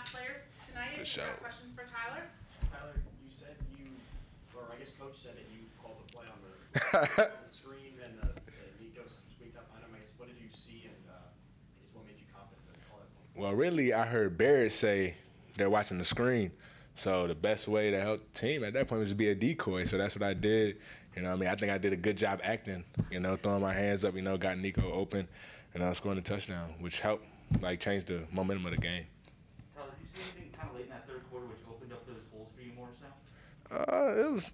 last player tonight. For sure. Got questions for Tyler? Tyler, you said or I guess Coach said that you called the play on the screen and Nico squeaked up on him. I guess what did you see and I guess what made you confident to call that play? Well, really, I heard Barrett say they're watching the screen. So the best way to help the team at that point was to be a decoy. So that's what I did. You know what I mean? I think I did a good job acting, you know, throwing my hands up, you know, got Nico open, and I was scoring a touchdown, which helped, like, change the momentum of the game. Tyler, did you see anything kind of late in that third quarter which opened up those holes for you more so?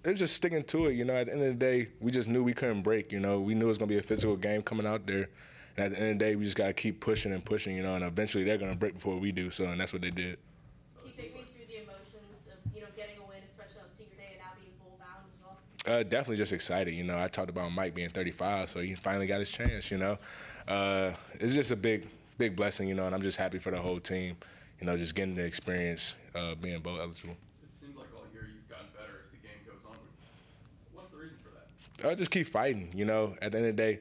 It was just sticking to it, you know. At the end of the day, we just knew we couldn't break, you know. We knew it was going to be a physical game coming out there. And at the end of the day, we just got to keep pushing and pushing, you know, and eventually they're going to break before we do, so, and that's what they did. Can you take me through the emotions of, you know, getting a win, especially on senior day, and now being full bound as well? Definitely just excited, you know. I talked about Mike being 35, so he finally got his chance, you know. It's just a big blessing, you know, and I'm just happy for the whole team, you know, just getting the experience being both eligible. It seems like all year you've gotten better as the game goes on. What's the reason for that? Just keep fighting, you know. At the end of the day,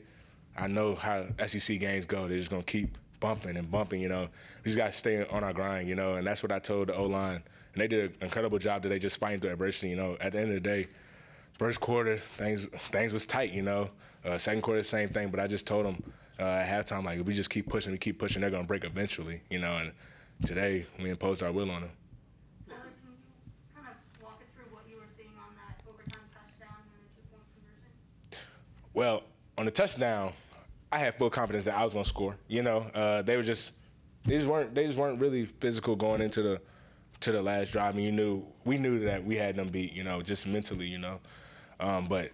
I know how SEC games go. They're just going to keep bumping and bumping, you know. We just got to stay on our grind, you know, and that's what I told the O-line. And they did an incredible job today just fighting through adversity, you know. At the end of the day, first quarter, things was tight, you know. Second quarter, same thing, but I just told them at halftime, like, if we just keep pushing, they're going to break eventually, you know. And today, we imposed our will on them. Tyler, can you kind of walk us through what you were seeing on that overtime touchdown and the 2-point conversion? Well, on the touchdown, I had full confidence that I was going to score. You know, they just weren't really physical going into the last drive. And we knew that we had them beat. You know, just mentally. You know, but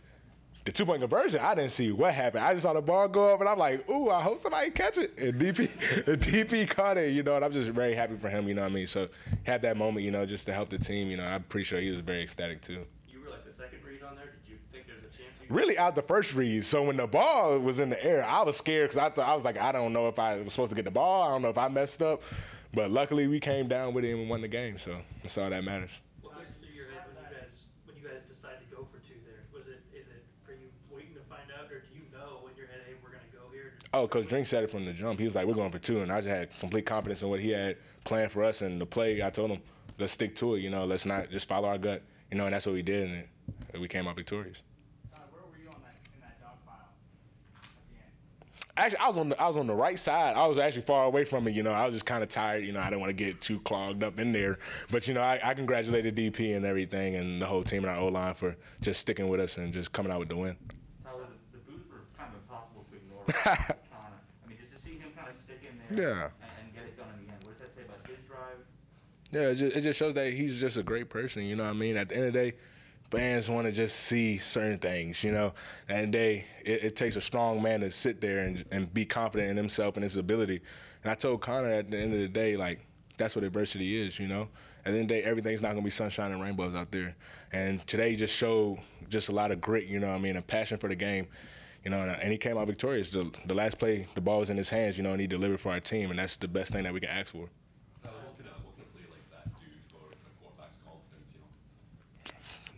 the 2-point conversion, I didn't see what happened. I just saw the ball go up, and I'm like, ooh, I hope somebody catch it. And DP caught it. You know, and I'm just very happy for him. You know what I mean? So had that moment. You know, just to help the team. You know, I'm pretty sure he was very ecstatic too. You were like the second read on there. Did you think there's a chance you Really out the first read. So when the ball was in the air, I was scared because I was like, I don't know if I was supposed to get the ball. I don't know if I messed up. But luckily we came down with it and won the game. So that's all that matters. What goes through your head when you guys decide to go for two there? Is it for you waiting to find out, or do you know in your head, hey, we're gonna go here? Oh, Coach Drink said it from the jump. He was like, we're going for two, and I just had complete confidence in what he had planned for us and the play. I told him, let's stick to it. You know, let's not just follow our gut. You know, and that's what we did, and we came out victorious. Where were you in that dog pile at the end? Actually, I was on the right side. I was actually far away from it. You know, I was just kind of tired. You know, I didn't want to get too clogged up in there. But you know, I congratulated DP and everything and the whole team and our O-line for just sticking with us and just coming out with the win. Tyler, the boos were kind of impossible to ignore. I mean, just to see him kind of stick in there and get it done in the end. What does that say about his drive? Yeah, it just shows that he's just a great person. You know what I mean? At the end of the day, fans want to just see certain things, you know. And it takes a strong man to sit there and be confident in himself and his ability. And I told Connor at the end of the day, like, that's what adversity is, you know. At the end of the day, everything's not going to be sunshine and rainbows out there. And today just showed just a lot of grit, you know what I mean, and passion for the game. You know, and he came out victorious. The last play, the ball was in his hands, you know, and he delivered for our team, and that's the best thing that we can ask for. What can a play like that do for the quarterback's confidence, you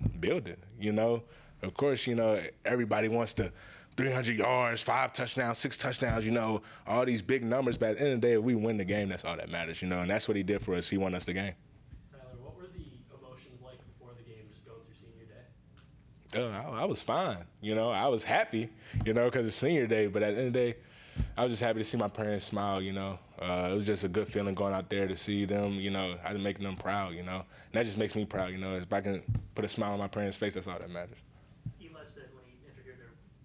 know? Build it, you know. Of course, you know, everybody wants to 300 yards, 5 touchdowns, 6 touchdowns, you know, all these big numbers. But at the end of the day, if we win the game, that's all that matters, you know, and that's what he did for us. He won us the game. Tyler, what were the emotions like before the game, just going through senior day? I was fine, you know. I was happy, you know, because it's senior day. But at the end of the day, I was just happy to see my parents smile, you know. It was just a good feeling going out there to see them, you know. I was making them proud, you know. And that just makes me proud, you know. If I can put a smile on my parents' face, that's all that matters. Eli said when he entered here,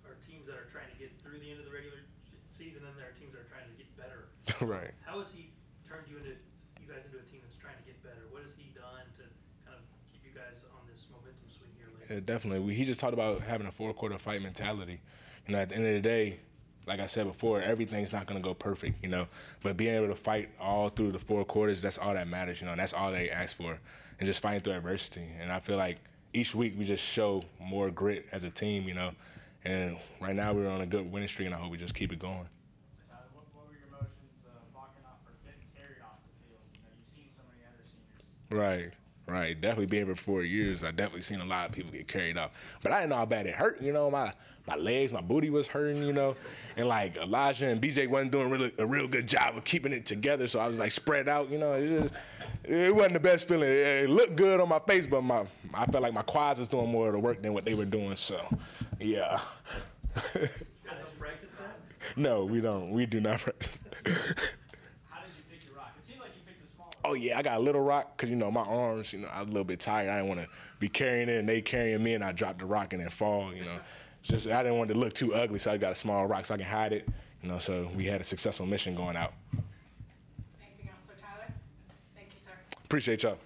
there are teams that are trying to get through the end of the regular season, and there are teams that are trying to get better. Right. How has he turned you guys into a team that's trying to get better? What has he done to kind of keep you guys on this momentum swing here lately? Yeah, definitely. He just talked about having a 4-quarter fight mentality. You know, at the end of the day, like I said before, everything's not going to go perfect, you know. But being able to fight all through the 4 quarters, that's all that matters, you know. And that's all they ask for, and just fighting through adversity. And I feel like each week we just show more grit as a team, you know. And right now we're on a good winning streak, and I hope we just keep it going. What were your emotions walking off or getting carried off the field? You know, you've seen so many other seniors. Right. Definitely being here for 4 years, I definitely seen a lot of people get carried off. But I didn't know how bad it hurt, you know. My legs, my booty was hurting, you know. And, like, Elijah and BJ wasn't doing a real good job of keeping it together, so I was, like, spread out, you know. it wasn't the best feeling. It looked good on my face, but I felt like my quads was doing more of the work than what they were doing. So, yeah. You guys don't practice that? No, we don't. We do not practice. How did you pick your rock? It seemed like you picked a smaller. Oh yeah, I got a little rock because my arms. I was a little bit tired. I didn't want to be carrying it and they carrying me, and I dropped the rock and then fall. Just I didn't want it to look too ugly, so I got a small rock so I can hide it. So we had a successful mission going out. Anything else for Tyler? Thank you, sir. Appreciate y'all.